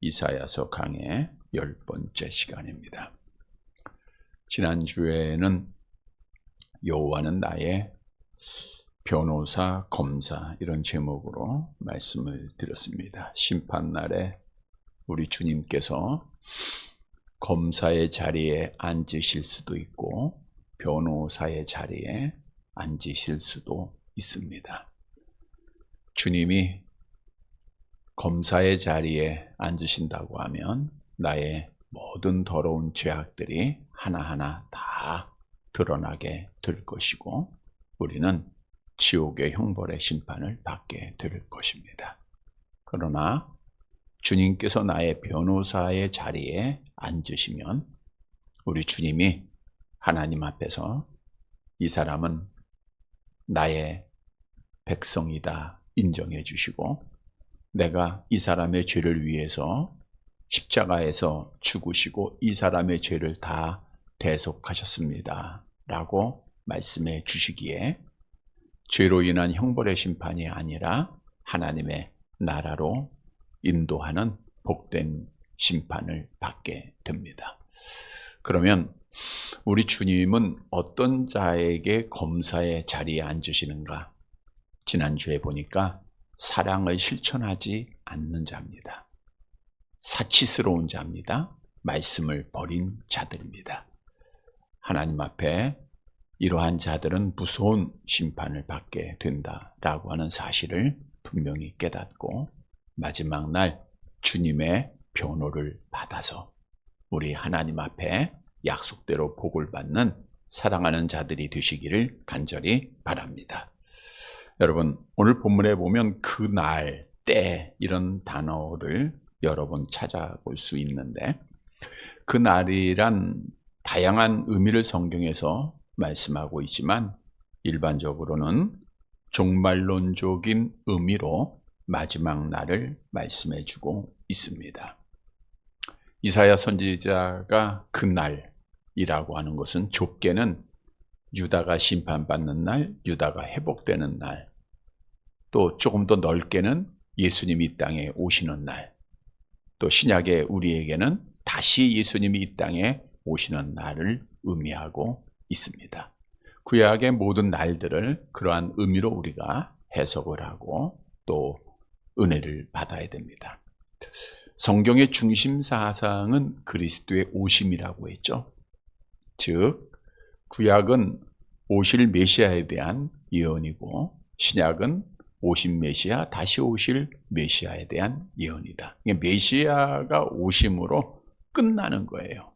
이사야서 강의 10번째 시간입니다. 지난주에는 여호와는 나의 변호사, 검사 이런 제목으로 말씀을 드렸습니다. 심판날에 우리 주님께서 검사의 자리에 앉으실 수도 있고 변호사의 자리에 앉으실 수도 있습니다. 주님이 검사의 자리에 앉으신다고 하면 나의 모든 더러운 죄악들이 하나하나 다 드러나게 될 것이고 우리는 지옥의 형벌의 심판을 받게 될 것입니다. 그러나 주님께서 나의 변호사의 자리에 앉으시면 우리 주님이 하나님 앞에서 이 사람은 나의 백성이다 인정해 주시고 내가 이 사람의 죄를 위해서 십자가에서 죽으시고 이 사람의 죄를 다 대속하셨습니다 라고 말씀해 주시기에 죄로 인한 형벌의 심판이 아니라 하나님의 나라로 인도하는 복된 심판을 받게 됩니다. 그러면 우리 주님은 어떤 자에게 검사의 자리에 앉으시는가? 지난주에 보니까 사랑을 실천하지 않는 자입니다. 사치스러운 자입니다. 말씀을 버린 자들입니다. 하나님 앞에 이러한 자들은 무서운 심판을 받게 된다라고 하는 사실을 분명히 깨닫고 마지막 날 주님의 변호를 받아서 우리 하나님 앞에 약속대로 복을 받는 사랑하는 자들이 되시기를 간절히 바랍니다. 여러분, 오늘 본문에 보면 그날, 때 이런 단어를 여러 번 찾아볼 수 있는데 그날이란 다양한 의미를 성경에서 말씀하고 있지만 일반적으로는 종말론적인 의미로 마지막 날을 말씀해주고 있습니다. 이사야 선지자가 그날이라고 하는 것은 좁게는 유다가 심판받는 날, 유다가 회복되는 날, 또 조금 더 넓게는 예수님이 이 땅에 오시는 날, 또 신약의 우리에게는 다시 예수님이 이 땅에 오시는 날을 의미하고 있습니다. 구약의 모든 날들을 그러한 의미로 우리가 해석을 하고 또 은혜를 받아야 됩니다. 성경의 중심 사상은 그리스도의 오심이라고 했죠. 즉 구약은 오실 메시아에 대한 예언이고 신약은 오신 메시아, 다시 오실 메시아에 대한 예언이다. 메시아가 오심으로 끝나는 거예요.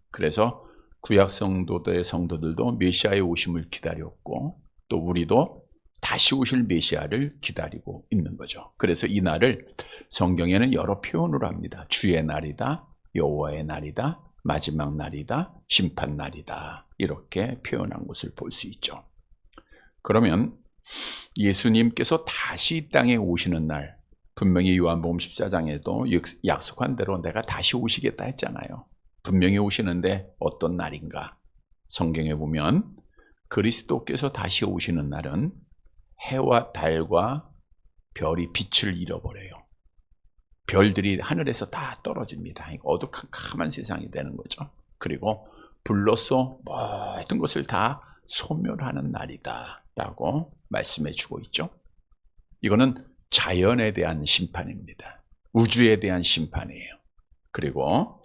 그래서 구약 성도들도 메시아의 오심을 기다렸고 또 우리도 다시 오실 메시아를 기다리고 있는 거죠. 그래서 이 날을 성경에는 여러 표현으로 합니다. 주의 날이다, 여호와의 날이다, 마지막 날이다, 심판 날이다 이렇게 표현한 것을 볼 수 있죠. 그러면 예수님께서 다시 이 땅에 오시는 날, 분명히 요한복음 14장에도 약속한 대로 내가 다시 오시겠다 했잖아요. 분명히 오시는데 어떤 날인가? 성경에 보면 그리스도께서 다시 오시는 날은 해와 달과 별이 빛을 잃어버려요. 별들이 하늘에서 다 떨어집니다. 어두컴컴한 세상이 되는 거죠. 그리고 불로써 모든 것을 다 소멸하는 날이다 라고 말씀해 주고 있죠. 이거는 자연에 대한 심판입니다. 우주에 대한 심판이에요. 그리고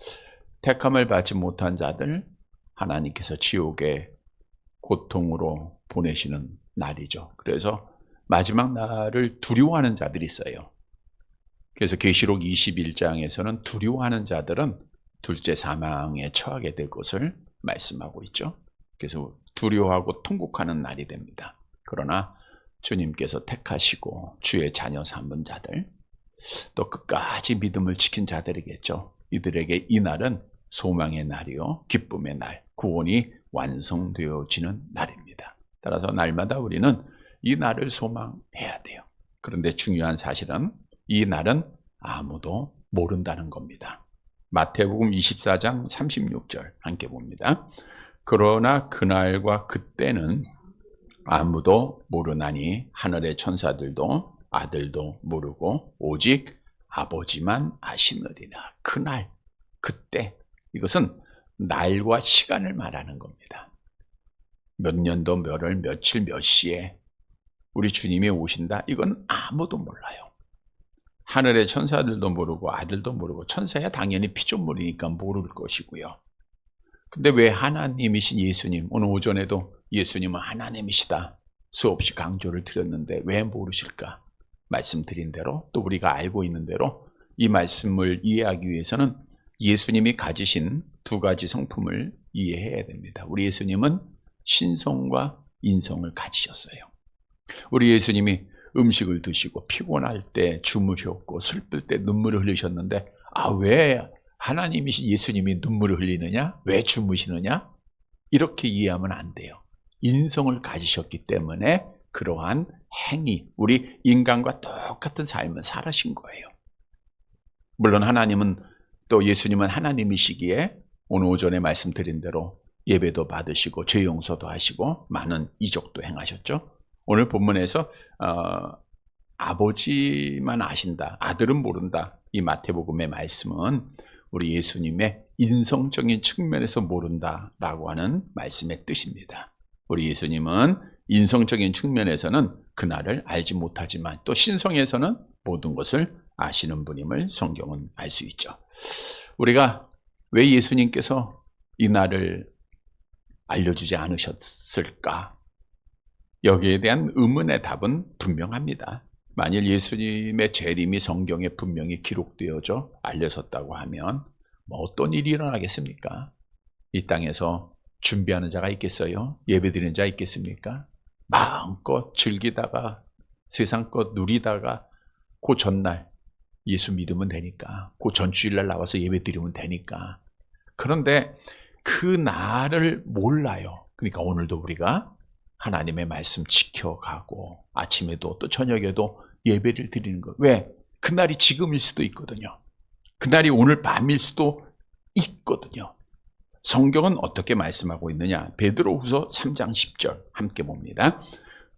택함을 받지 못한 자들 하나님께서 지옥의 고통으로 보내시는 날이죠. 그래서 마지막 날을 두려워하는 자들이 있어요. 그래서 계시록 21장에서는 두려워하는 자들은 둘째 사망에 처하게 될 것을 말씀하고 있죠. 그래서 두려워하고 통곡하는 날이 됩니다. 그러나 주님께서 택하시고 주의 자녀 삼은 자들 또 끝까지 믿음을 지킨 자들이겠죠. 이들에게 이 날은 소망의 날이요 기쁨의 날, 구원이 완성되어지는 날입니다. 따라서 날마다 우리는 이 날을 소망해야 돼요. 그런데 중요한 사실은 이 날은 아무도 모른다는 겁니다. 마태복음 24장 36절 함께 봅니다. 그러나 그날과 그때는 아무도 모르나니 하늘의 천사들도 아들도 모르고 오직 아버지만 아시느니라. 그날, 그때, 이것은 날과 시간을 말하는 겁니다. 몇 년도, 몇 월, 며칠, 몇 시에 우리 주님이 오신다? 이건 아무도 몰라요. 하늘의 천사들도 모르고 아들도 모르고, 천사야 당연히 피조물이니까 모를 것이고요. 근데 왜 하나님이신 예수님, 오늘 오전에도 예수님은 하나님이시다 수없이 강조를 드렸는데 왜 모르실까? 말씀드린 대로, 또 우리가 알고 있는 대로 이 말씀을 이해하기 위해서는 예수님이 가지신 두 가지 성품을 이해해야 됩니다. 우리 예수님은 신성과 인성을 가지셨어요. 우리 예수님이 음식을 드시고 피곤할 때 주무셨고 슬플 때 눈물을 흘리셨는데, 왜 하나님이신 예수님이 눈물을 흘리느냐? 왜 주무시느냐? 이렇게 이해하면 안 돼요. 인성을 가지셨기 때문에 그러한 행위, 우리 인간과 똑같은 삶을 살으신 거예요. 물론 하나님은, 또 예수님은 하나님이시기에 오늘 오전에 말씀드린 대로 예배도 받으시고 죄 용서도 하시고 많은 이적도 행하셨죠. 오늘 본문에서 아버지만 아신다, 아들은 모른다, 이 마태복음의 말씀은 우리 예수님의 인성적인 측면에서 모른다라고 하는 말씀의 뜻입니다. 우리 예수님은 인성적인 측면에서는 그날을 알지 못하지만 또 신성에서는 모든 것을 아시는 분임을 성경은 알 수 있죠. 우리가 왜 예수님께서 이 날을 알려주지 않으셨을까? 여기에 대한 의문의 답은 분명합니다. 만일 예수님의 재림이 성경에 분명히 기록되어져 알려졌다고 하면 어떤 일이 일어나겠습니까? 이 땅에서 준비하는 자가 있겠어요? 예배드리는 자 있겠습니까? 마음껏 즐기다가 세상 것 누리다가 그 전날 예수 믿으면 되니까, 그 전주일날 나와서 예배드리면 되니까. 그런데 그 날을 몰라요. 그러니까 오늘도 우리가 하나님의 말씀 지켜가고 아침에도 또 저녁에도 예배를 드리는 거. 왜? 그날이 지금일 수도 있거든요. 그날이 오늘 밤일 수도 있거든요. 성경은 어떻게 말씀하고 있느냐? 베드로후서 3장 10절 함께 봅니다.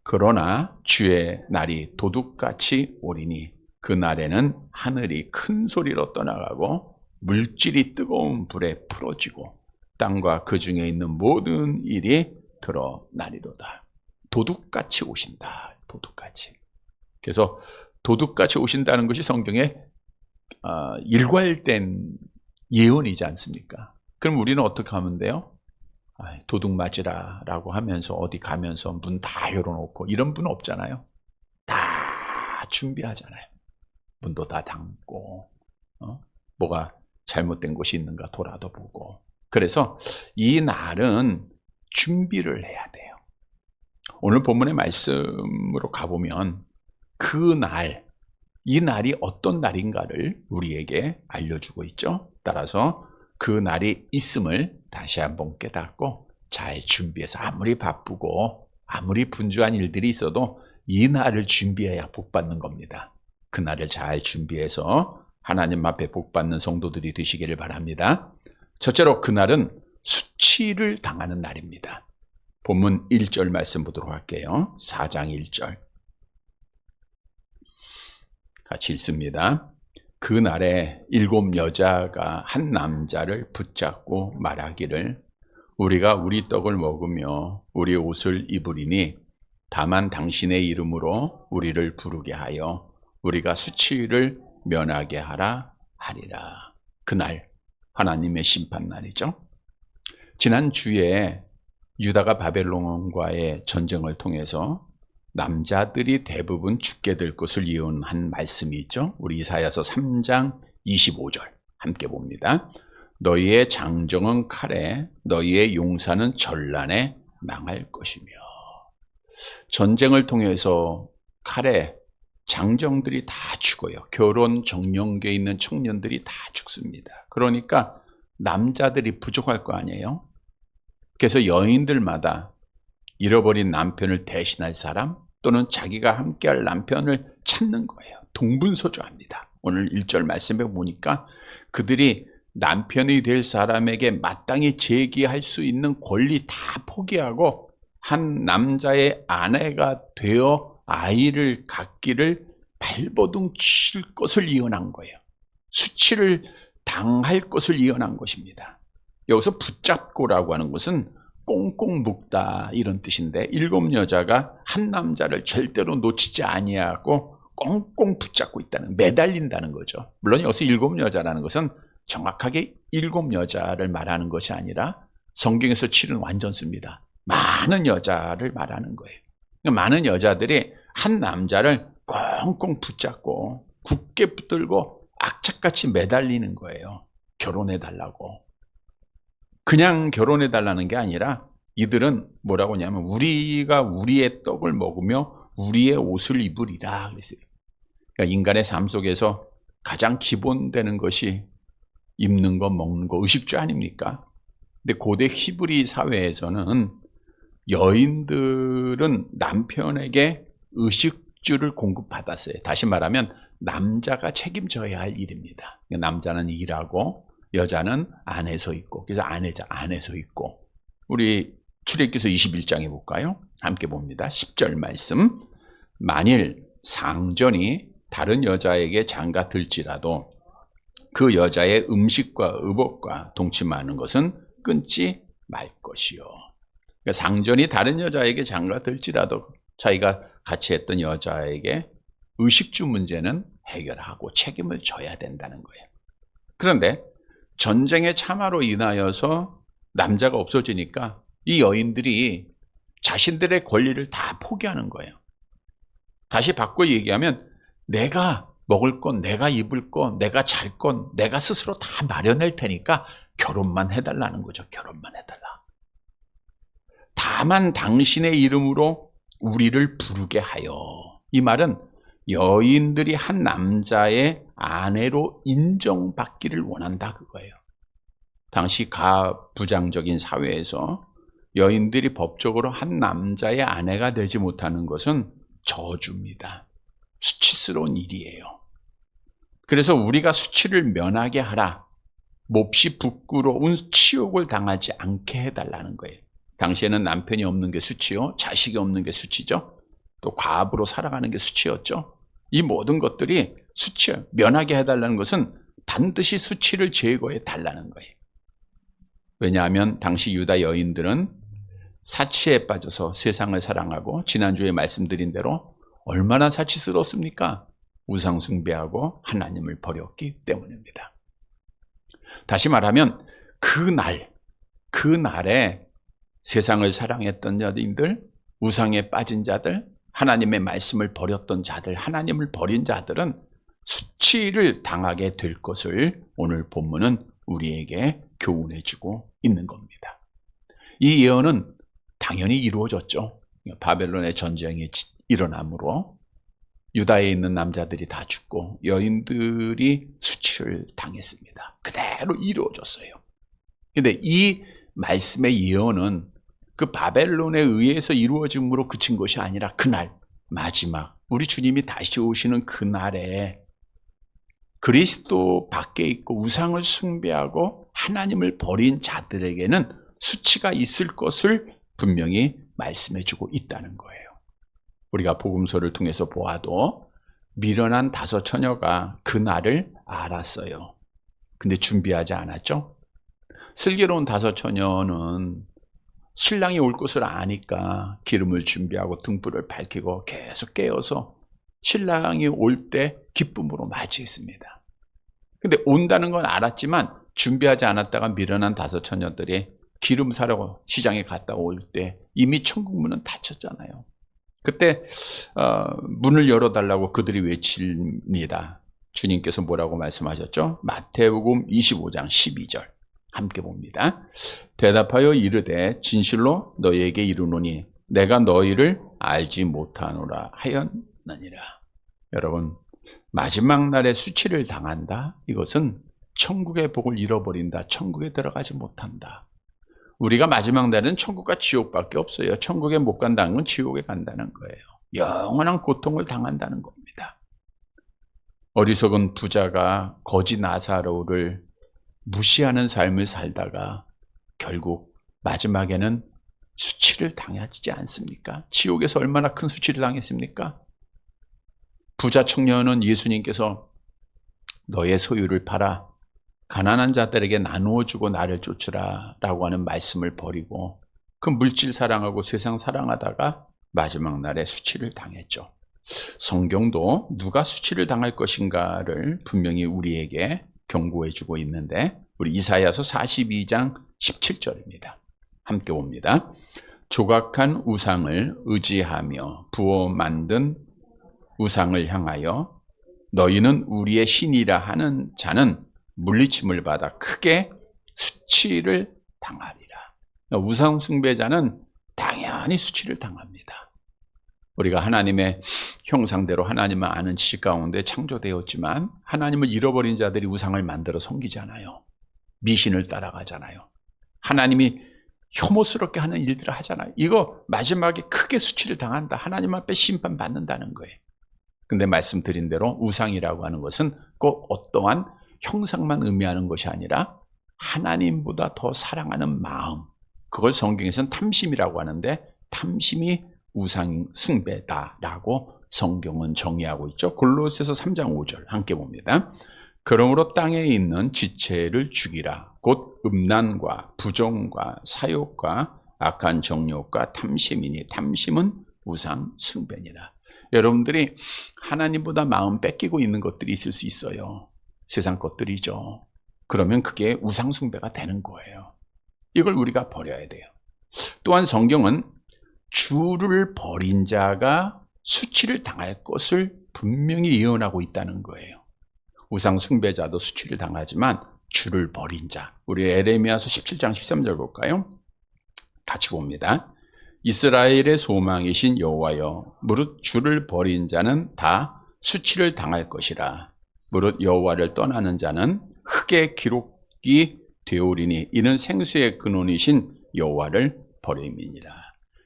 그러나 주의 날이 도둑같이 오리니 그날에는 하늘이 큰 소리로 떠나가고 물질이 뜨거운 불에 풀어지고 땅과 그 중에 있는 모든 일이 드러나리로다. 도둑같이 오신다. 도둑같이. 그래서 도둑같이 오신다는 것이 성경에 일괄된 예언이지 않습니까? 그럼 우리는 어떻게 하면 돼요? 도둑 맞으라 라고 하면서 어디 가면서 문 다 열어놓고, 이런 분 없잖아요. 다 준비하잖아요. 문도 다 닫고, 뭐가 잘못된 것이 있는가 돌아도 보고. 그래서 이 날은 준비를 해야 돼요. 오늘 본문의 말씀으로 가보면 그 날, 이 날이 어떤 날인가를 우리에게 알려주고 있죠. 따라서 그 날이 있음을 다시 한번 깨닫고 잘 준비해서, 아무리 바쁘고 아무리 분주한 일들이 있어도 이 날을 준비해야 복 받는 겁니다. 그 날을 잘 준비해서 하나님 앞에 복 받는 성도들이 되시기를 바랍니다. 첫째로 그날은 수치를 당하는 날입니다. 본문 1절 말씀 보도록 할게요. 4장 1절 같이 읽습니다. 그날에 7 여자가 한 남자를 붙잡고 말하기를 우리가 우리 떡을 먹으며 우리 옷을 입으리니 다만 당신의 이름으로 우리를 부르게 하여 우리가 수치를 면하게 하라 하리라. 그날 하나님의 심판날이죠. 지난 주에 유다가 바벨론과의 전쟁을 통해서 남자들이 대부분 죽게 될 것을 예언한 말씀이 있죠. 우리 이사야서 3장 25절 함께 봅니다. 너희의 장정은 칼에, 너희의 용사는 전란에 망할 것이며. 전쟁을 통해서 칼에 장정들이 다 죽어요. 결혼 정년기에 있는 청년들이 다 죽습니다. 그러니까 남자들이 부족할 거 아니에요. 그래서 여인들마다 잃어버린 남편을 대신할 사람 또는 자기가 함께할 남편을 찾는 거예요. 동분서주합니다. 오늘 1절 말씀에 보니까 그들이 남편이 될 사람에게 마땅히 제기할 수 있는 권리 다 포기하고 한 남자의 아내가 되어 아이를 갖기를 발버둥 칠 것을 예언한 거예요. 수치를 당할 것을 예언한 것입니다. 여기서 붙잡고라고 하는 것은 꽁꽁 묶다 이런 뜻인데, 7 여자가 한 남자를 절대로 놓치지 아니하고 꽁꽁 붙잡고 있다는, 매달린다는 거죠. 물론 여기서 7 여자라는 것은 정확하게 7 여자를 말하는 것이 아니라 성경에서 치는 완전수입니다. 많은 여자를 말하는 거예요. 많은 여자들이 한 남자를 꽁꽁 붙잡고 굳게 붙들고 악착같이 매달리는 거예요. 결혼해달라고. 그냥 결혼해달라는 게 아니라 이들은 뭐라고 하냐면 우리가 우리의 떡을 먹으며 우리의 옷을 입으리라 그랬어요. 그러니까 인간의 삶 속에서 가장 기본되는 것이 입는 거, 먹는 거, 의식주 아닙니까? 근데 고대 히브리 사회에서는 여인들은 남편에게 의식주를 공급받았어요. 다시 말하면 남자가 책임져야 할 일입니다. 남자는 일하고 여자는 안에서 있고, 그래서 안에서 있고. 우리 출애굽기서 21장에 볼까요? 함께 봅니다. 10절 말씀. 만일 상전이 다른 여자에게 장가 들지라도 그 여자의 음식과 의복과 동침하는 것은 끊지 말 것이요. 그러니까 상전이 다른 여자에게 장가 들지라도 자기가 같이 했던 여자에게 의식주 문제는 해결하고 책임을 져야 된다는 거예요. 그런데 전쟁의 참화로 인하여서 남자가 없어지니까 이 여인들이 자신들의 권리를 다 포기하는 거예요. 다시 바꿔 얘기하면 내가 먹을 건, 내가 입을 건, 내가 잘 건 내가 스스로 다 마련할 테니까 결혼만 해달라는 거죠. 결혼만 해달라. 다만 당신의 이름으로 우리를 부르게 하여. 이 말은 여인들이 한 남자의 아내로 인정받기를 원한다 그거예요. 당시 가부장적인 사회에서 여인들이 법적으로 한 남자의 아내가 되지 못하는 것은 저주입니다. 수치스러운 일이에요. 그래서 우리가 수치를 면하게 하라. 몹시 부끄러운 치욕을 당하지 않게 해달라는 거예요. 당시에는 남편이 없는 게 수치요, 자식이 없는 게 수치죠. 또 과부로 살아가는 게 수치였죠. 이 모든 것들이 수치 면하게 해달라는 것은 반드시 수치를 제거해 달라는 거예요. 왜냐하면 당시 유다 여인들은 사치에 빠져서 세상을 사랑하고, 지난주에 말씀드린 대로 얼마나 사치스러웠습니까? 우상 숭배하고 하나님을 버렸기 때문입니다. 다시 말하면 그날에 세상을 사랑했던 자들, 우상에 빠진 자들, 하나님의 말씀을 버렸던 자들, 하나님을 버린 자들은 수치를 당하게 될 것을 오늘 본문은 우리에게 교훈해주고 있는 겁니다. 이 예언은 당연히 이루어졌죠. 바벨론의 전쟁이 일어나므로 유다에 있는 남자들이 다 죽고 여인들이 수치를 당했습니다. 그대로 이루어졌어요. 그런데 이 말씀의 예언은 그 바벨론에 의해서 이루어짐으로 그친 것이 아니라 그날 마지막 우리 주님이 다시 오시는 그날에 그리스도 밖에 있고 우상을 숭배하고 하나님을 버린 자들에게는 수치가 있을 것을 분명히 말씀해주고 있다는 거예요. 우리가 복음서를 통해서 보아도 미련한 5 처녀가 그날을 알았어요. 근데 준비하지 않았죠? 슬기로운 5 처녀는 신랑이 올 것을 아니까 기름을 준비하고 등불을 밝히고 계속 깨어서 신랑이 올 때 기쁨으로 맞이했습니다. 근데 온다는 건 알았지만 준비하지 않았다가 미련한 5 처녀들이 기름 사려고 시장에 갔다 올 때 이미 천국 문은 닫혔잖아요. 그때 문을 열어달라고 그들이 외칩니다. 주님께서 뭐라고 말씀하셨죠? 마태복음 25장 12절 함께 봅니다. 대답하여 이르되 진실로 너희에게 이르노니 내가 너희를 알지 못하노라 하였느니라. 여러분, 마지막 날에 수치를 당한다? 이것은 천국의 복을 잃어버린다. 천국에 들어가지 못한다. 우리가 마지막 날은 천국과 지옥밖에 없어요. 천국에 못 간다는 건 지옥에 간다는 거예요. 영원한 고통을 당한다는 겁니다. 어리석은 부자가 거지 나사로를 무시하는 삶을 살다가 결국 마지막에는 수치를 당하지 않습니까? 지옥에서 얼마나 큰 수치를 당했습니까? 부자 청년은 예수님께서 너의 소유를 팔아 가난한 자들에게 나누어 주고 나를 쫓으라 라고 하는 말씀을 버리고 그 물질 사랑하고 세상 사랑하다가 마지막 날에 수치를 당했죠. 성경도 누가 수치를 당할 것인가를 분명히 우리에게 경고해 주고 있는데 우리 이사야서 42장 17절입니다. 함께 봅니다. 조각한 우상을 의지하며 부어 만든 우상을 향하여 너희는 우리의 신이라 하는 자는 물리침을 받아 크게 수치를 당하리라. 우상 숭배자는 당연히 수치를 당합니다. 우리가 하나님의 형상대로 하나님을 아는 지식 가운데 창조되었지만 하나님을 잃어버린 자들이 우상을 만들어 섬기잖아요. 미신을 따라가잖아요. 하나님이 혐오스럽게 하는 일들을 하잖아요. 이거 마지막에 크게 수치를 당한다. 하나님 앞에 심판받는다는 거예요. 근데 말씀드린 대로 우상이라고 하는 것은 꼭 어떠한 형상만 의미하는 것이 아니라 하나님보다 더 사랑하는 마음, 그걸 성경에서는 탐심이라고 하는데 탐심이 우상 숭배다라고 성경은 정의하고 있죠. 골로새서 3장 5절 함께 봅니다. 그러므로 땅에 있는 지체를 죽이라. 곧 음란과 부정과 사욕과 악한 정욕과 탐심이니 탐심은 우상 숭배니라. 여러분들이 하나님보다 마음 뺏기고 있는 것들이 있을 수 있어요. 세상 것들이죠. 그러면 그게 우상 숭배가 되는 거예요. 이걸 우리가 버려야 돼요. 또한 성경은 주를 버린 자가 수치를 당할 것을 분명히 예언하고 있다는 거예요. 우상 숭배자도 수치를 당하지만 주를 버린 자, 우리 에레미야서 17장 13절 볼까요? 같이 봅니다. 이스라엘의 소망이신 여호와여, 무릇 주를 버린 자는 다 수치를 당할 것이라. 무릇 여호와를 떠나는 자는 흙의 기록이 되오리니 이는 생수의 근원이신 여호와를 버림이니라.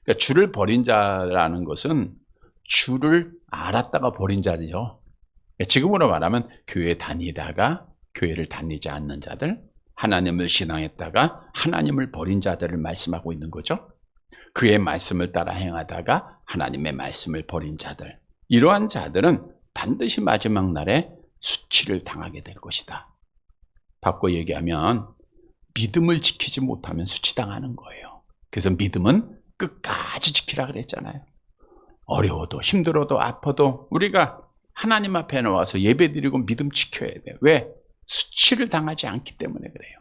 그러니까 주를 버린 자라는 것은 주를 알았다가 버린 자죠. 지금으로 말하면 교회 다니다가 교회를 다니지 않는 자들, 하나님을 신앙했다가 하나님을 버린 자들을 말씀하고 있는 거죠. 그의 말씀을 따라 행하다가 하나님의 말씀을 버린 자들, 이러한 자들은 반드시 마지막 날에 수치를 당하게 될 것이다. 바꿔 얘기하면 믿음을 지키지 못하면 수치당하는 거예요. 그래서 믿음은 끝까지 지키라 그랬잖아요. 어려워도 힘들어도 아파도 우리가 하나님 앞에 나와서 예배드리고 믿음 지켜야 돼요. 왜? 수치를 당하지 않기 때문에 그래요.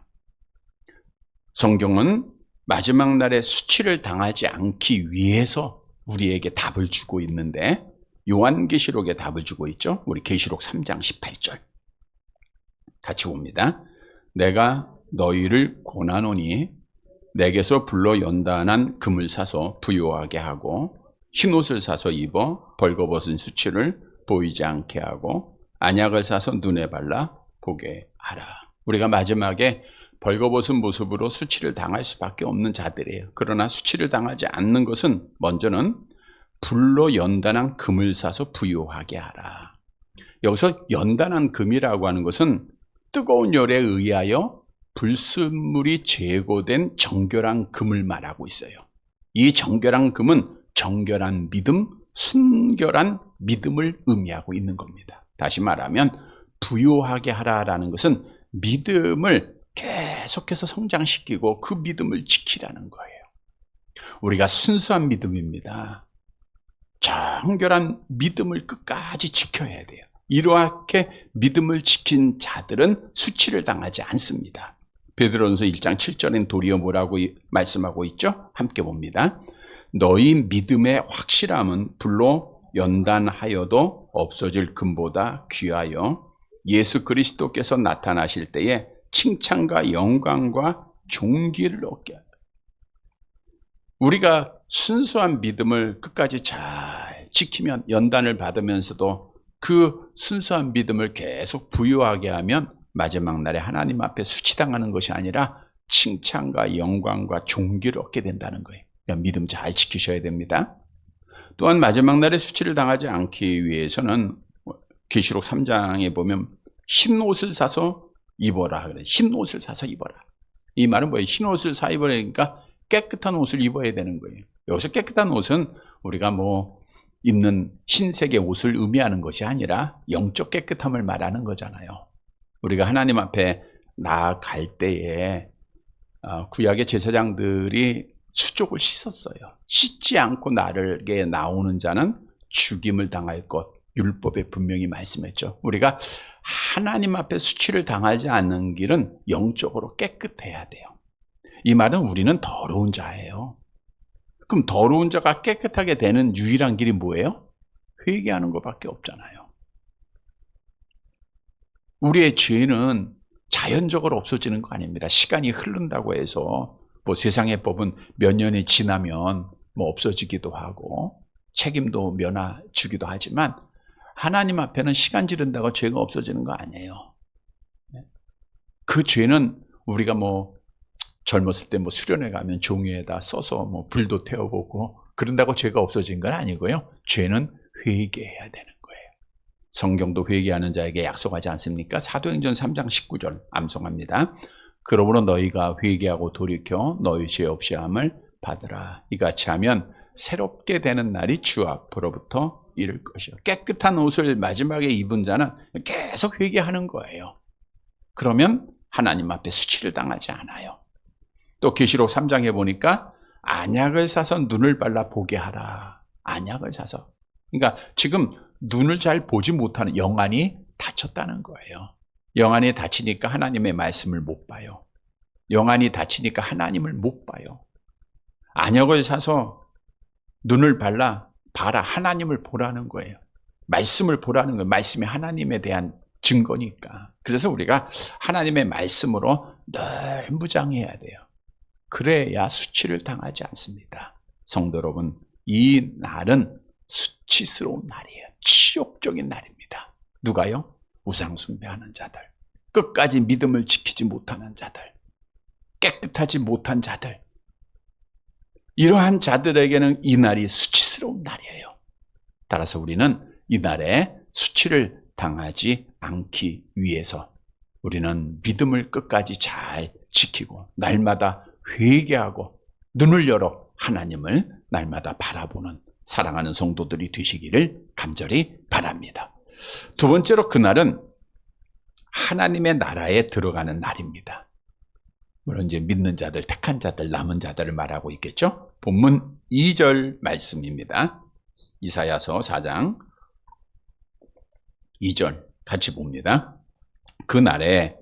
성경은 마지막 날에 수치를 당하지 않기 위해서 우리에게 답을 주고 있는데 요한계시록에 답을 주고 있죠. 우리 계시록 3장 18절 같이 봅니다. 내가 너희를 고나노니 내게서 불러 연단한 금을 사서 부요하게 하고 흰옷을 사서 입어 벌거벗은 수치를 보이지 않게 하고 안약을 사서 눈에 발라 보게 하라. 우리가 마지막에 벌거벗은 모습으로 수치를 당할 수밖에 없는 자들이에요. 그러나 수치를 당하지 않는 것은 먼저는 불로 연단한 금을 사서 부요하게 하라. 여기서 연단한 금이라고 하는 것은 뜨거운 열에 의하여 불순물이 제거된 정결한 금을 말하고 있어요. 이 정결한 금은 정결한 믿음, 순결한 믿음을 의미하고 있는 겁니다. 다시 말하면 부요하게 하라라는 것은 믿음을 계속해서 성장시키고 그 믿음을 지키라는 거예요. 우리가 순수한 믿음입니다. 정결한 믿음을 끝까지 지켜야 돼요. 이렇게 믿음을 지킨 자들은 수치를 당하지 않습니다. 베드로전서 1장 7절엔 도리어 뭐라고 말씀하고 있죠? 함께 봅니다. 너희 믿음의 확실함은 불로 연단하여도 없어질 금보다 귀하여 예수 그리스도께서 나타나실 때에 칭찬과 영광과 존귀를 얻게 하라. 우리가 순수한 믿음을 끝까지 잘 지키면 연단을 받으면서도 그 순수한 믿음을 계속 부유하게 하면 마지막 날에 하나님 앞에 수치당하는 것이 아니라 칭찬과 영광과 존귀를 얻게 된다는 거예요. 그러니까 믿음 잘 지키셔야 됩니다. 또한 마지막 날에 수치를 당하지 않기 위해서는 계시록 3장에 보면 흰 옷을 사서 입어라 그래. 흰 옷을 사서 입어라. 이 말은 뭐예요? 흰 옷을 사 입으라니까 깨끗한 옷을 입어야 되는 거예요. 여기서 깨끗한 옷은 우리가 뭐 입는 흰색의 옷을 의미하는 것이 아니라 영적 깨끗함을 말하는 거잖아요. 우리가 하나님 앞에 나아갈 때에 구약의 제사장들이 수족을 씻었어요. 씻지 않고 나에게 나오는 자는 죽임을 당할 것, 율법에 분명히 말씀했죠. 우리가 하나님 앞에 수치를 당하지 않는 길은 영적으로 깨끗해야 돼요. 이 말은 우리는 더러운 자예요. 그럼 더러운 자가 깨끗하게 되는 유일한 길이 뭐예요? 회개하는 것밖에 없잖아요. 우리의 죄는 자연적으로 없어지는 거 아닙니다. 시간이 흐른다고 해서 뭐 세상의 법은 몇 년이 지나면 뭐 없어지기도 하고 책임도 면하주기도 하지만 하나님 앞에는 시간 지른다고 죄가 없어지는 거 아니에요. 그 죄는 우리가 뭐 젊었을 때 뭐 수련회 가면 종이에다 써서 뭐 불도 태워보고 그런다고 죄가 없어진 건 아니고요. 죄는 회개해야 되는 거예요. 성경도 회개하는 자에게 약속하지 않습니까? 사도행전 3장 19절 암송합니다. 그러므로 너희가 회개하고 돌이켜 너희 죄 없이 함을 받으라. 이같이 하면 새롭게 되는 날이 주 앞으로부터 이를 것이요. 깨끗한 옷을 마지막에 입은 자는 계속 회개하는 거예요. 그러면 하나님 앞에 수치를 당하지 않아요. 또 계시록 3장에 보니까 안약을 사서 눈을 발라 보게 하라. 안약을 사서. 그러니까 지금 눈을 잘 보지 못하는 영안이 다쳤다는 거예요. 영안이 다치니까 하나님의 말씀을 못 봐요. 영안이 다치니까 하나님을 못 봐요. 안약을 사서 눈을 봐라 하나님을 보라는 거예요. 말씀을 보라는 거예요. 말씀이 하나님에 대한 증거니까. 그래서 우리가 하나님의 말씀으로 늘 무장해야 돼요. 그래야 수치를 당하지 않습니다. 성도 여러분, 이 날은 수치스러운 날이에요. 치욕적인 날입니다. 누가요? 우상 숭배하는 자들, 끝까지 믿음을 지키지 못하는 자들, 깨끗하지 못한 자들, 이러한 자들에게는 이 날이 수치스러운 날이에요. 따라서 우리는 이 날에 수치를 당하지 않기 위해서 우리는 믿음을 끝까지 잘 지키고 날마다 회개하고 눈을 열어 하나님을 날마다 바라보는 사랑하는 성도들이 되시기를 간절히 바랍니다. 두 번째로 그날은 하나님의 나라에 들어가는 날입니다. 물론 이제 믿는 자들, 택한 자들, 남은 자들을 말하고 있겠죠. 본문 2절 말씀입니다. 이사야서 4장 2절 같이 봅니다. 그날에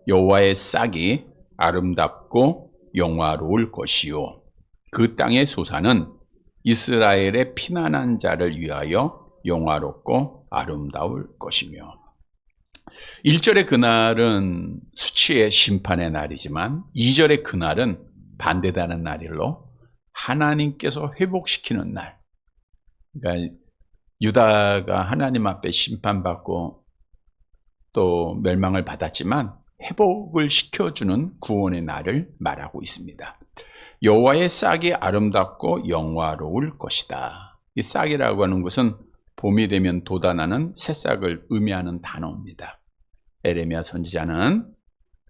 여호와의 싹이 아름답고 영화로울 것이요 그 땅의 소사는 이스라엘의 피난한 자를 위하여 영화롭고 아름다울 것이며. 1절의 그날은 수치의 심판의 날이지만 2절의 그날은 반대되는 날로 하나님께서 회복시키는 날. 그러니까 유다가 하나님 앞에 심판받고 또 멸망을 받았지만 회복을 시켜주는 구원의 날을 말하고 있습니다. 여호와의 싹이 아름답고 영화로울 것이다. 이 싹이라고 하는 것은 봄이 되면 돋아나는 새싹을 의미하는 단어입니다. 에레미야 선지자는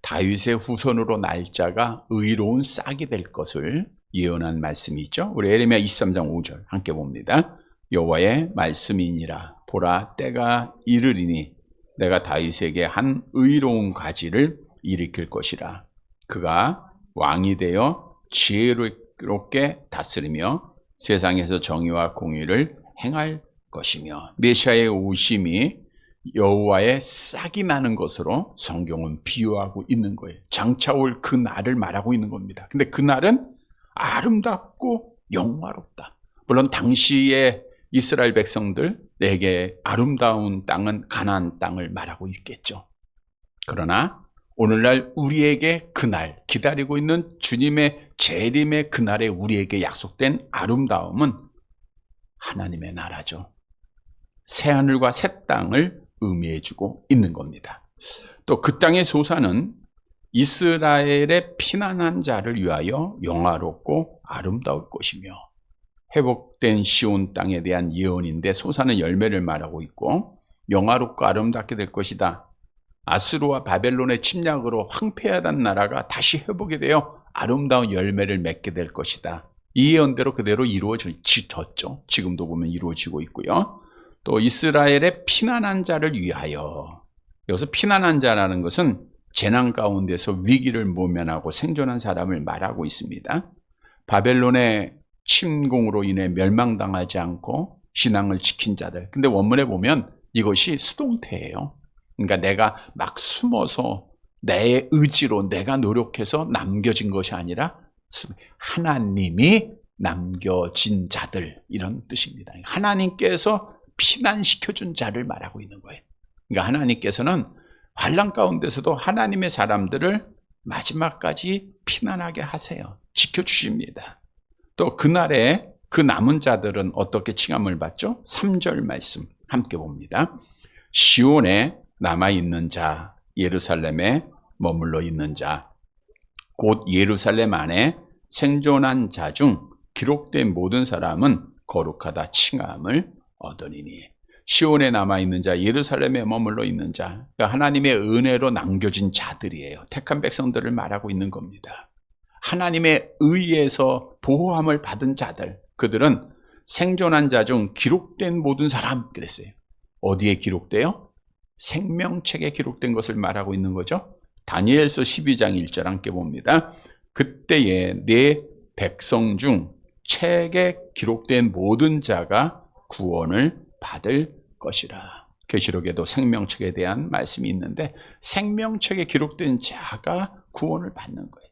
다윗의 후손으로 날 자가 의로운 싹이 될 것을 예언한 말씀이 있죠. 우리 에레미야 23장 5절 함께 봅니다. 여호와의 말씀이니라 보라 때가 이르리니 내가 다윗에게 한 의로운 가지를 일으킬 것이라. 그가 왕이 되어 지혜롭게 다스리며 세상에서 정의와 공의를 행할 것이며. 메시아의 오심이 여호와의 싹이 나는 것으로 성경은 비유하고 있는 거예요. 장차 올 그 날을 말하고 있는 겁니다. 근데 그 날은 아름답고 영화롭다. 물론 당시에 이스라엘 백성들에게 아름다운 땅은 가나안 땅을 말하고 있겠죠. 그러나 오늘날 우리에게 그날 기다리고 있는 주님의 재림의 그날에 우리에게 약속된 아름다움은 하나님의 나라죠. 새하늘과 새 땅을 의미해주고 있는 겁니다. 또 그 땅의 소사는 이스라엘의 피난한 자를 위하여 영화롭고 아름다울 것이며. 회복된 시온 땅에 대한 예언인데 소사는 열매를 말하고 있고 영화롭고 아름답게 될 것이다. 아수르와 바벨론의 침략으로 황폐하던 나라가 다시 회복이 되어 아름다운 열매를 맺게 될 것이다. 이 예언대로 그대로 이루어졌죠. 지금도 보면 이루어지고 있고요. 또 이스라엘의 피난한 자를 위하여, 여기서 피난한 자라는 것은 재난 가운데서 위기를 모면하고 생존한 사람을 말하고 있습니다. 바벨론의 침공으로 인해 멸망당하지 않고 신앙을 지킨 자들. 근데 원문에 보면 이것이 수동태예요. 그러니까 내가 막 숨어서 내 의지로 내가 노력해서 남겨진 것이 아니라 하나님이 남겨진 자들, 이런 뜻입니다. 하나님께서 피난시켜준 자를 말하고 있는 거예요. 그러니까 하나님께서는 환난 가운데서도 하나님의 사람들을 마지막까지 피난하게 하세요. 지켜주십니다. 또 그날에 그 남은 자들은 어떻게 칭함을 받죠? 3절 말씀 함께 봅니다. 시온에 남아있는 자, 예루살렘에 머물러 있는 자, 곧 예루살렘 안에 생존한 자 중 기록된 모든 사람은 거룩하다 칭함을 얻으리니. 시온에 남아있는 자, 예루살렘에 머물러 있는 자, 그러니까 하나님의 은혜로 남겨진 자들이에요. 택한 백성들을 말하고 있는 겁니다. 하나님의 의에서 보호함을 받은 자들, 그들은 생존한 자 중 기록된 모든 사람 그랬어요. 어디에 기록돼요? 생명책에 기록된 것을 말하고 있는 거죠. 다니엘서 12장 1절 함께 봅니다. 그때에 내 백성 중 책에 기록된 모든 자가 구원을 받을 것이라. 계시록에도 생명책에 대한 말씀이 있는데 생명책에 기록된 자가 구원을 받는 거예요.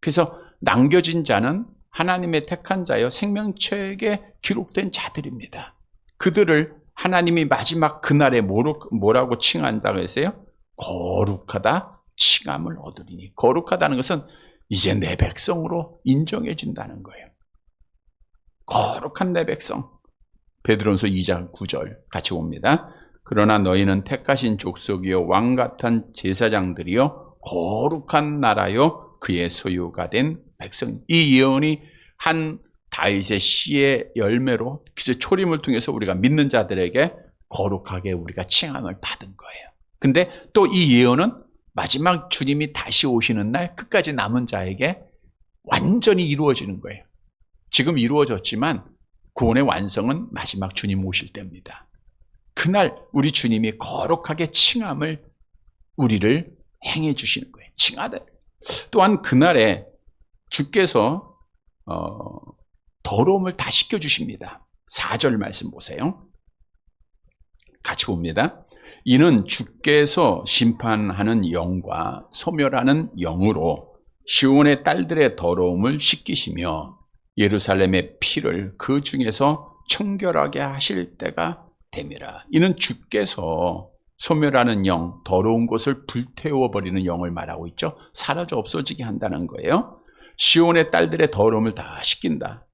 그래서 남겨진 자는 하나님의 택한 자여 생명책에 기록된 자들입니다. 그들을 하나님이 마지막 그날에 뭐라고 칭한다고 했어요? 거룩하다 칭함을 얻으리니. 거룩하다는 것은 이제 내 백성으로 인정해진다는 거예요. 거룩한 내 백성. 베드로전서 2장 9절 같이 봅니다. 그러나 너희는 택하신 족속이요 왕같은 제사장들이요 거룩한 나라요 그의 소유가 된 백성. 이 예언이 한 다윗의 시의 열매로 초림을 통해서 우리가 믿는 자들에게 거룩하게 우리가 칭함을 받은 거예요. 근데 또 이 예언은 마지막 주님이 다시 오시는 날 끝까지 남은 자에게 완전히 이루어지는 거예요. 지금 이루어졌지만 구원의 완성은 마지막 주님 오실 때입니다. 그날 우리 주님이 거룩하게 칭함을 우리를 행해 주시는 거예요. 칭하되. 또한 그날에 주께서 더러움을 다 씻겨주십니다. 4절 말씀 보세요. 같이 봅니다. 이는 주께서 심판하는 영과 소멸하는 영으로 시온의 딸들의 더러움을 씻기시며 예루살렘의 피를 그 중에서 청결하게 하실 때가 됨이라. 이는 주께서 소멸하는 영, 더러운 것을 불태워버리는 영을 말하고 있죠. 사라져 없어지게 한다는 거예요. 시온의 딸들의 더러움을 다 씻긴다.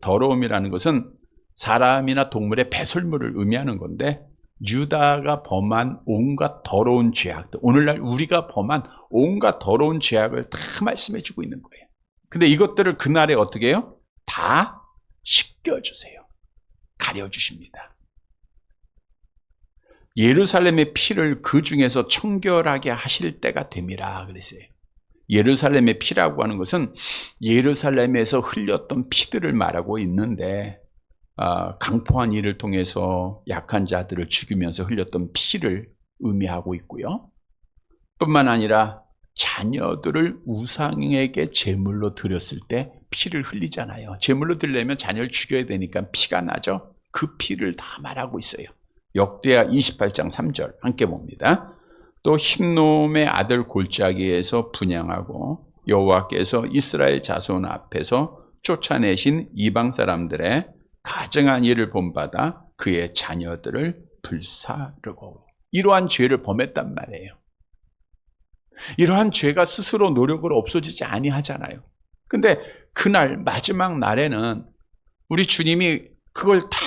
더러움이라는 것은 사람이나 동물의 배설물을 의미하는 건데 유다가 범한 온갖 더러운 죄악들, 오늘날 우리가 범한 온갖 더러운 죄악을 다 말씀해 주고 있는 거예요. 근데 이것들을 그날에 어떻게 해요? 다 씻겨주세요. 가려주십니다. 예루살렘의 피를 그 중에서 청결하게 하실 때가 됨이라 그랬어요. 예루살렘의 피라고 하는 것은 예루살렘에서 흘렸던 피들을 말하고 있는데 강포한 일을 통해서 약한 자들을 죽이면서 흘렸던 피를 의미하고 있고요. 뿐만 아니라 자녀들을 우상에게 제물로 드렸을 때 피를 흘리잖아요. 제물로 드리려면 자녀를 죽여야 되니까 피가 나죠. 그 피를 다 말하고 있어요. 역대하 28장 3절 함께 봅니다. 또 흰놈의 아들 골짜기에서 분향하고 여호와께서 이스라엘 자손 앞에서 쫓아내신 이방 사람들의 가증한 일을 본받아 그의 자녀들을 불사르고. 이러한 죄를 범했단 말이에요. 이러한 죄가 스스로 노력으로 없어지지 아니하잖아요. 근데 그날 마지막 날에는 우리 주님이 그걸 다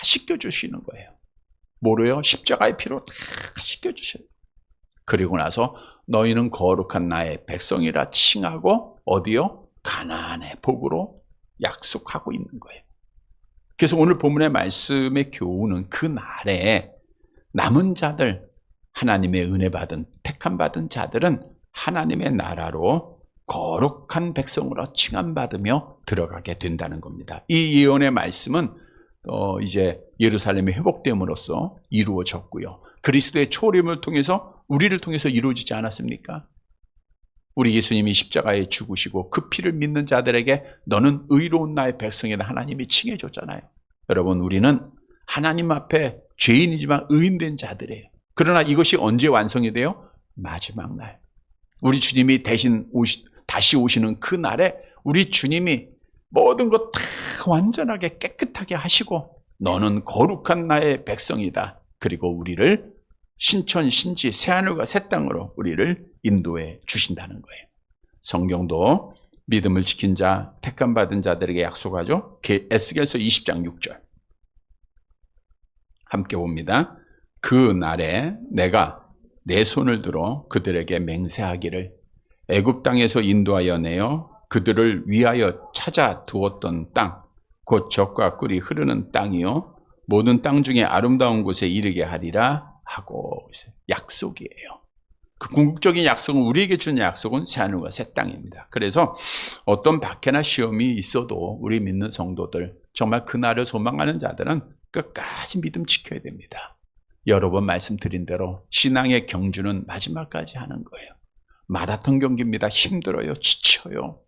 씻겨주시는 거예요. 뭐로요? 십자가의 피로 다 씻겨주셔요. 그리고 나서 너희는 거룩한 나의 백성이라 칭하고 어디요? 가나안의 복으로 약속하고 있는 거예요. 그래서 오늘 본문의 말씀의 교훈은 그 날에 남은 자들, 하나님의 은혜 받은 택함 받은 자들은 하나님의 나라로 거룩한 백성으로 칭함받으며 들어가게 된다는 겁니다. 이 예언의 말씀은 이제 예루살렘이 회복됨으로써 이루어졌고요. 그리스도의 초림을 통해서 우리를 통해서 이루어지지 않았습니까? 우리 예수님이 십자가에 죽으시고 그 피를 믿는 자들에게 너는 의로운 나의 백성이다 하나님이 칭해줬잖아요. 여러분, 우리는 하나님 앞에 죄인이지만 의인된 자들이에요. 그러나 이것이 언제 완성이 돼요? 마지막 날. 우리 주님이 다시 오시는 그 날에 우리 주님이 모든 것 다 완전하게 깨끗하게 하시고 너는 거룩한 나의 백성이다. 그리고 우리를 신천 신지 새하늘과 새 땅으로 우리를 인도해 주신다는 거예요. 성경도 믿음을 지킨 자, 택함 받은 자들에게 약속하죠. 에스겔서 20장 6절 함께 봅니다. 그 날에 내가 내 손을 들어 그들에게 맹세하기를 애굽 땅에서 인도하여 내어 그들을 위하여 찾아 두었던 땅, 곧 젖과 꿀이 흐르는 땅이요 모든 땅 중에 아름다운 곳에 이르게 하리라 하고 약속이에요. 그 궁극적인 약속은 우리에게 주는 약속은 새하늘과 새 땅입니다. 그래서 어떤 박해나 시험이 있어도 우리 믿는 성도들 정말 그날을 소망하는 자들은 끝까지 믿음 지켜야 됩니다. 여러 번 말씀드린 대로 신앙의 경주는 마지막까지 하는 거예요. 마라톤 경기입니다. 힘들어요. 지쳐요.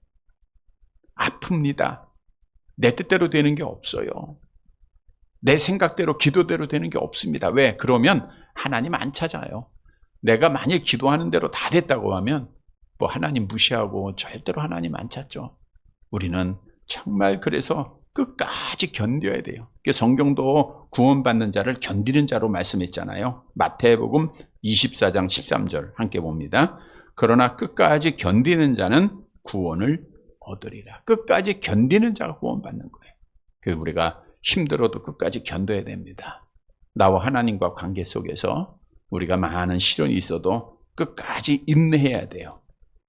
아픕니다. 내 뜻대로 되는 게 없어요. 내 생각대로 기도대로 되는 게 없습니다. 왜? 그러면 하나님 안 찾아요. 내가 만약 기도하는 대로 다 됐다고 하면 하나님 무시하고 절대로 하나님 안 찾죠. 우리는 정말 그래서 끝까지 견뎌야 돼요. 성경도 구원받는 자를 견디는 자로 말씀했잖아요. 마태복음 24장 13절 함께 봅니다. 그러나 끝까지 견디는 자는 구원을 얻으리라. 끝까지 견디는 자가 구원받는 거예요. 그래서 우리가 힘들어도 끝까지 견뎌야 됩니다. 나와 하나님과 관계 속에서 우리가 많은 시련이 있어도 끝까지 인내해야 돼요.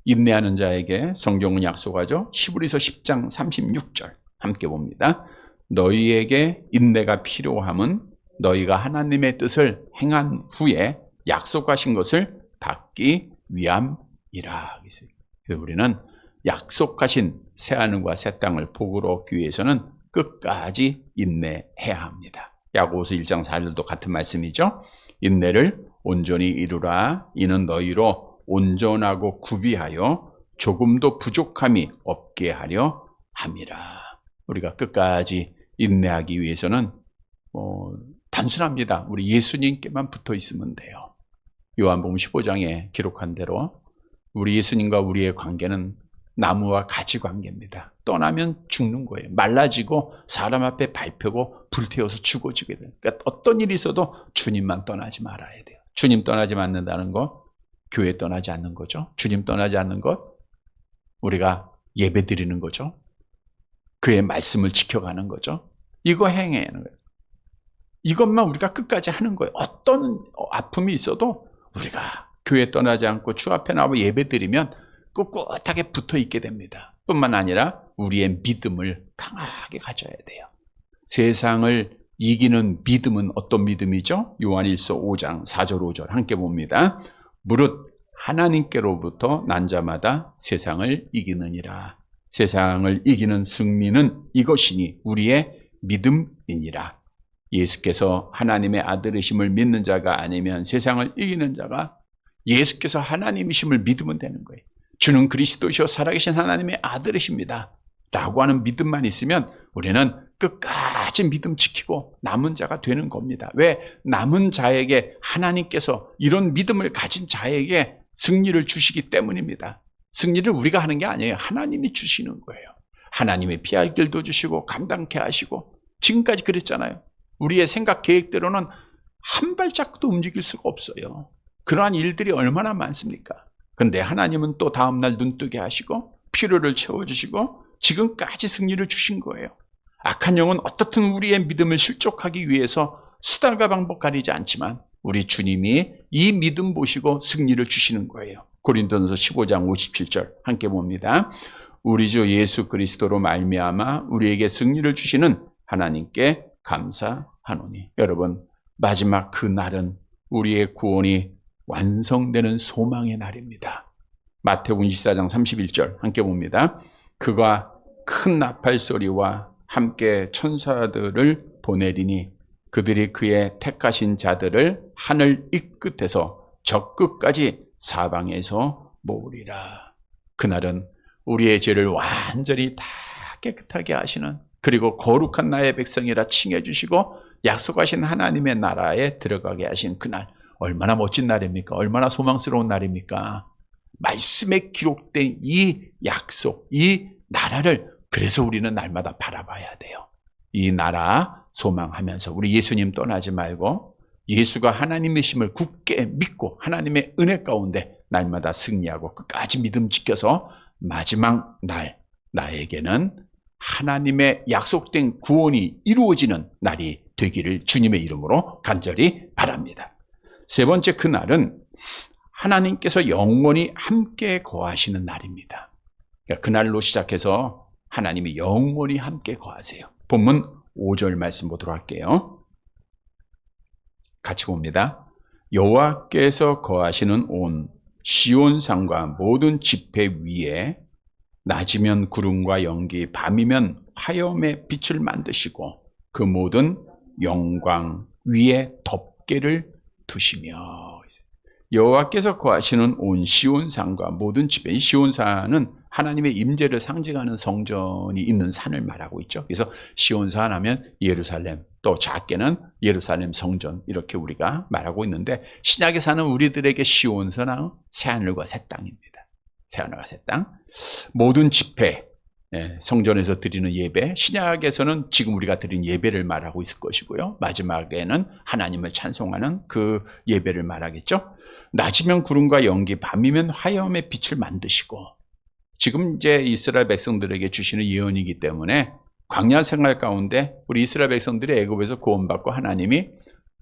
인내하는 자에게 성경은 약속하죠. 히브리서 10장 36절 함께 봅니다. 너희에게 인내가 필요함은 너희가 하나님의 뜻을 행한 후에 약속하신 것을 받기 위함이라. 그래서 우리는 약속하신 새하늘과 새 땅을 복으로 얻기 위해서는 끝까지 인내해야 합니다. 야고보서 1장 4절도 같은 말씀이죠. 인내를 온전히 이루라. 이는 너희로 온전하고 구비하여 조금도 부족함이 없게 하려 함이라. 우리가 끝까지 인내하기 위해서는 단순합니다. 우리 예수님께만 붙어 있으면 돼요. 요한복음 15장에 기록한 대로 우리 예수님과 우리의 관계는 나무와 가지 관계입니다. 떠나면 죽는 거예요. 말라지고 사람 앞에 밟히고 불태워서 죽어지게 돼요. 그러니까 어떤 일이 있어도 주님만 떠나지 말아야 돼요. 주님 떠나지 않는다는 것, 교회 떠나지 않는 거죠. 주님 떠나지 않는 것, 우리가 예배 드리는 거죠. 그의 말씀을 지켜가는 거죠. 이거 행해야 하는 거예요. 이것만 우리가 끝까지 하는 거예요. 어떤 아픔이 있어도 우리가 교회 떠나지 않고 주 앞에 나와 예배 드리면 꿋꿋하게 붙어 있게 됩니다. 뿐만 아니라 우리의 믿음을 강하게 가져야 돼요. 세상을 이기는 믿음은 어떤 믿음이죠? 요한일서 5장 4절 5절 함께 봅니다. 무릇 하나님께로부터 난 자마다 세상을 이기느니라. 세상을 이기는 승리는 이것이니 우리의 믿음이니라. 예수께서 하나님의 아들이심을 믿는 자가 아니면 세상을 이기는 자가 예수께서 하나님이심을 믿으면 되는 거예요. 주는 그리스도시요 살아계신 하나님의 아들이십니다 라고 하는 믿음만 있으면 우리는 끝까지 믿음 지키고 남은 자가 되는 겁니다. 왜? 남은 자에게 하나님께서 이런 믿음을 가진 자에게 승리를 주시기 때문입니다. 승리를 우리가 하는 게 아니에요. 하나님이 주시는 거예요. 하나님의 피할 길도 주시고 감당케 하시고 지금까지 그랬잖아요. 우리의 생각 계획대로는 한 발짝도 움직일 수가 없어요. 그러한 일들이 얼마나 많습니까? 근데 하나님은 또 다음날 눈뜨게 하시고 필요를 채워주시고 지금까지 승리를 주신 거예요. 악한 영은 어떻든 우리의 믿음을 실족하기 위해서 수단과 방법 가리지 않지만 우리 주님이 이 믿음 보시고 승리를 주시는 거예요. 고린도전서 15장 57절 함께 봅니다. 우리 주 예수 그리스도로 말미암아 우리에게 승리를 주시는 하나님께 감사하노니. 여러분, 마지막 그 날은 우리의 구원이 완성되는 소망의 날입니다. 마태복음 24장 31절 함께 봅니다. 그가 큰 나팔 소리와 함께 천사들을 보내리니 그들이 그의 택하신 자들을 하늘 이 끝에서 저 끝까지 사방에서 모으리라. 그날은 우리의 죄를 완전히 다 깨끗하게 하시는, 그리고 거룩한 나의 백성이라 칭해 주시고 약속하신 하나님의 나라에 들어가게 하신 그날, 얼마나 멋진 날입니까? 얼마나 소망스러운 날입니까? 말씀에 기록된 이 약속, 이 나라를 그래서 우리는 날마다 바라봐야 돼요. 이 나라 소망하면서 우리 예수님 떠나지 말고 예수가 하나님이심을 굳게 믿고 하나님의 은혜 가운데 날마다 승리하고 끝까지 믿음 지켜서 마지막 날 나에게는 하나님의 약속된 구원이 이루어지는 날이 되기를 주님의 이름으로 간절히 바랍니다. 세 번째, 그날은 하나님께서 영원히 함께 거하시는 날입니다. 그러니까 그날로 시작해서 하나님이 영원히 함께 거하세요. 본문 5절 말씀 보도록 할게요. 같이 봅니다. 여호와께서 거하시는 온 시온산과 모든 지폐 위에 낮이면 구름과 연기, 밤이면 화염의 빛을 만드시고 그 모든 영광 위에 덮개를 두시며. 여호와께서 거하시는 온 시온산과 모든 지폐. 이 시온산은 하나님의 임재를 상징하는 성전이 있는 산을 말하고 있죠. 그래서 시온산 하면 예루살렘, 또 작게는 예루살렘 성전, 이렇게 우리가 말하고 있는데, 신약에 사는 우리들에게 시온산은 새하늘과 새 땅입니다. 새하늘과 새 땅. 모든 집회, 성전에서 드리는 예배, 신약에서는 지금 우리가 드린 예배를 말하고 있을 것이고요. 마지막에는 하나님을 찬송하는 그 예배를 말하겠죠. 낮이면 구름과 연기, 밤이면 화염의 빛을 만드시고, 지금 이제 이스라엘 백성들에게 주시는 예언이기 때문에 광야 생활 가운데 우리 이스라엘 백성들이 애굽에서 구원받고 하나님이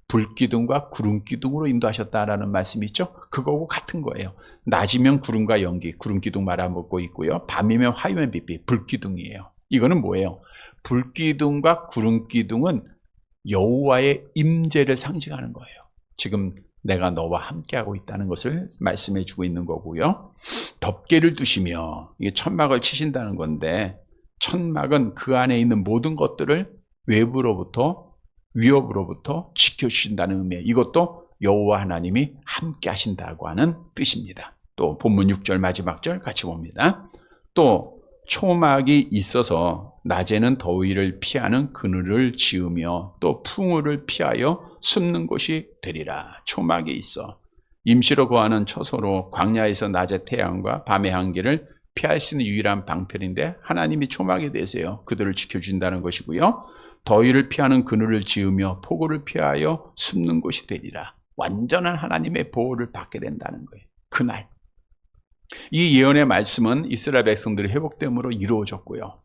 불기둥과 구름기둥으로 인도하셨다라는 말씀이 있죠. 그거하고 같은 거예요. 낮이면 구름과 연기, 구름기둥 말아먹고 있고요. 밤이면 화염의 빛, 불기둥이에요. 이거는 뭐예요? 불기둥과 구름기둥은 여호와의 임재를 상징하는 거예요. 지금 내가 너와 함께하고 있다는 것을 말씀해 주고 있는 거고요. 덮개를 두시며, 이게 천막을 치신다는 건데, 천막은 그 안에 있는 모든 것들을 외부로부터, 위협으로부터 지켜주신다는 의미에 이것도 여호와 하나님이 함께 하신다고 하는 뜻입니다. 또 본문 6절 마지막 절 같이 봅니다. 또 초막이 있어서 낮에는 더위를 피하는 그늘을 지으며 또 풍우를 피하여 숨는 곳이 되리라. 초막이 있어 임시로 거하는 처소로 광야에서 낮의 태양과 밤의 한기를 피할 수 있는 유일한 방편인데, 하나님이 초막에 대해서요 그들을 지켜준다는 것이고요. 더위를 피하는 그늘을 지으며 폭우를 피하여 숨는 곳이 되리라. 완전한 하나님의 보호를 받게 된다는 거예요. 그날. 이 예언의 말씀은 이스라엘 백성들의 회복됨으로 이루어졌고요.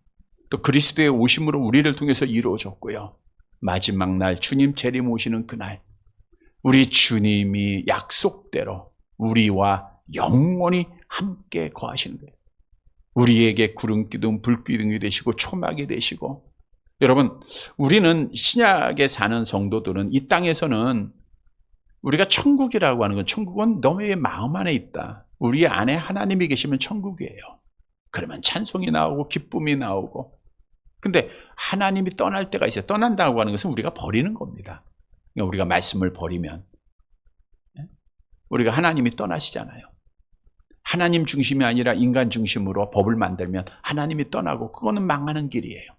또 그리스도의 오심으로 우리를 통해서 이루어졌고요. 마지막 날 주님 재림 오시는 그날, 우리 주님이 약속대로 우리와 영원히 함께 거하시는 거예요. 우리에게 구름기둥, 불기둥이 되시고 초막이 되시고. 여러분, 우리는 신약에 사는 성도들은 이 땅에서는 우리가 천국이라고 하는 건, 천국은 너의 마음 안에 있다. 우리 안에 하나님이 계시면 천국이에요. 그러면 찬송이 나오고 기쁨이 나오고. 근데 하나님이 떠날 때가 있어요. 떠난다고 하는 것은 우리가 버리는 겁니다. 그러니까 우리가 말씀을 버리면, 우리가 하나님이 떠나시잖아요. 하나님 중심이 아니라 인간 중심으로 법을 만들면 하나님이 떠나고, 그거는 망하는 길이에요.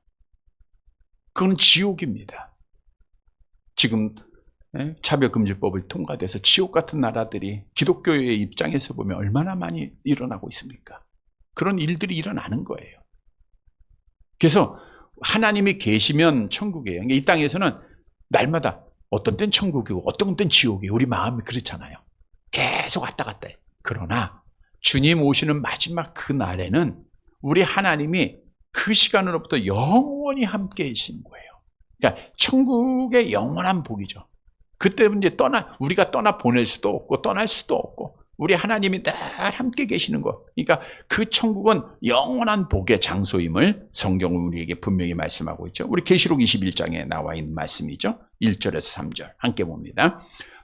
그건 지옥입니다. 지금 차별금지법을 통과돼서 지옥 같은 나라들이 기독교의 입장에서 보면 얼마나 많이 일어나고 있습니까? 그런 일들이 일어나는 거예요. 그래서 하나님이 계시면 천국이에요. 그러니까 이 땅에서는 날마다 어떤 땐 천국이고 어떤 땐 지옥이에요. 우리 마음이 그렇잖아요. 계속 왔다 갔다 해요. 그러나 주님 오시는 마지막 그 날에는 우리 하나님이 그 시간으로부터 영원히 함께 계신 거예요. 그러니까 천국의 영원한 복이죠. 그때 이제 우리가 떠나 보낼 수도 없고 떠날 수도 없고, 우리 하나님이 늘 함께 계시는 것. 그러니까 그 천국은 영원한 복의 장소임을 성경은 우리에게 분명히 말씀하고 있죠. 우리 계시록 21장에 나와 있는 말씀이죠. 1절에서 3절 함께 봅니다.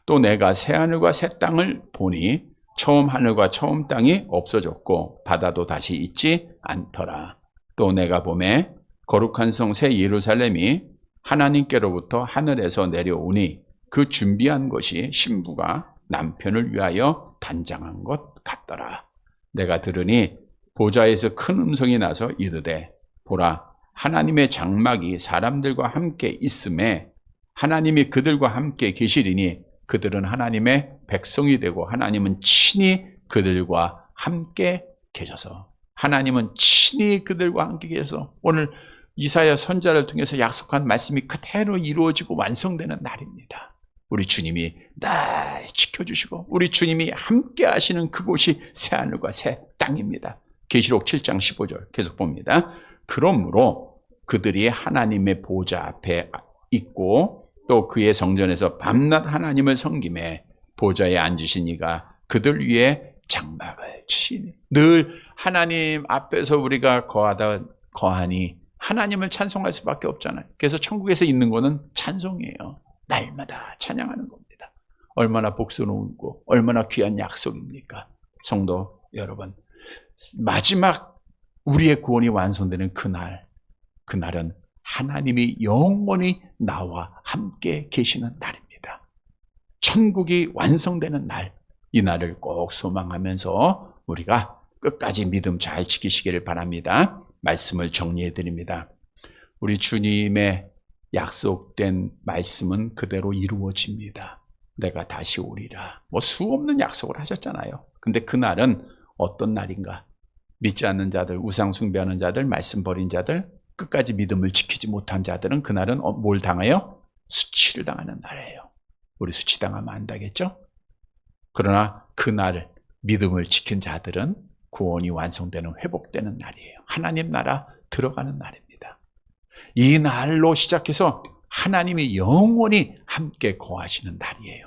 또 내가 새하늘과 새 땅을 보니 처음 하늘과 처음 땅이 없어졌고 바다도 다시 있지 않더라. 또 내가 보매 거룩한 성 새 예루살렘이 하나님께로부터 하늘에서 내려오니 그 준비한 것이 신부가 남편을 위하여 단장한 것 같더라. 내가 들으니 보좌에서 큰 음성이 나서 이르되 보라 하나님의 장막이 사람들과 함께 있음에 하나님이 그들과 함께 계시리니 그들은 하나님의 백성이 되고 하나님은 친히 그들과 함께 계셔서 하나님은 친히 그들과 함께 계셔서 오늘 이사야 선지자를 통해서 약속한 말씀이 그대로 이루어지고 완성되는 날입니다. 우리 주님이 날 지켜주시고 우리 주님이 함께 하시는 그곳이 새하늘과 새 땅입니다. 계시록 7장 15절 계속 봅니다. 그러므로 그들이 하나님의 보좌 앞에 있고 또 그의 성전에서 밤낮 하나님을 섬기매 보좌에 앉으신 이가 그들 위에 장막을 치시니 늘 하나님 앞에서 우리가 거하니 하나님을 찬송할 수밖에 없잖아요. 그래서 천국에서 있는 거는 찬송이에요. 날마다 찬양하는 겁니다. 얼마나 복스러운고 얼마나 귀한 약속입니까? 성도 여러분, 마지막 우리의 구원이 완성되는 그날은 하나님이 영원히 나와 함께 계시는 날입니다. 천국이 완성되는 날, 이 날을 꼭 소망하면서 우리가 끝까지 믿음 잘 지키시기를 바랍니다. 말씀을 정리해 드립니다. 우리 주님의 약속된 말씀은 그대로 이루어집니다. 내가 다시 오리라. 수없는 약속을 하셨잖아요. 근데 그날은 어떤 날인가? 믿지 않는 자들, 우상 숭배하는 자들, 말씀 버린 자들, 끝까지 믿음을 지키지 못한 자들은 그날은 뭘 당해요? 수치를 당하는 날이에요. 우리 수치당하면 안 되겠죠? 그러나 그날을 믿음을 지킨 자들은 구원이 완성되는 회복되는 날이에요. 하나님 나라 들어가는 날입니다. 이 날로 시작해서 하나님이 영원히 함께 거하시는 날이에요.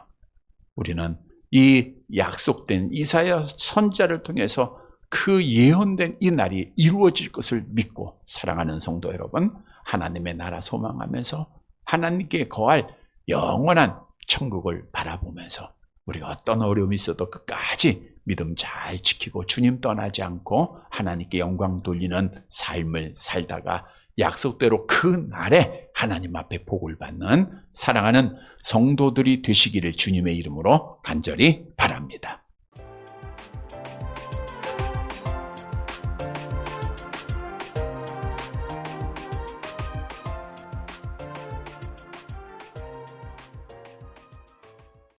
우리는 이 약속된 이사야 선지자를 통해서 그 예언된 이 날이 이루어질 것을 믿고 사랑하는 성도 여러분, 하나님의 나라 소망하면서 하나님께 거할 영원한 천국을 바라보면서 우리가 어떤 어려움이 있어도 끝까지 믿음 잘 지키고 주님 떠나지 않고 하나님께 영광 돌리는 삶을 살다가 약속대로 그 날에 하나님 앞에 복을 받는 사랑하는 성도들이 되시기를 주님의 이름으로 간절히 바랍니다.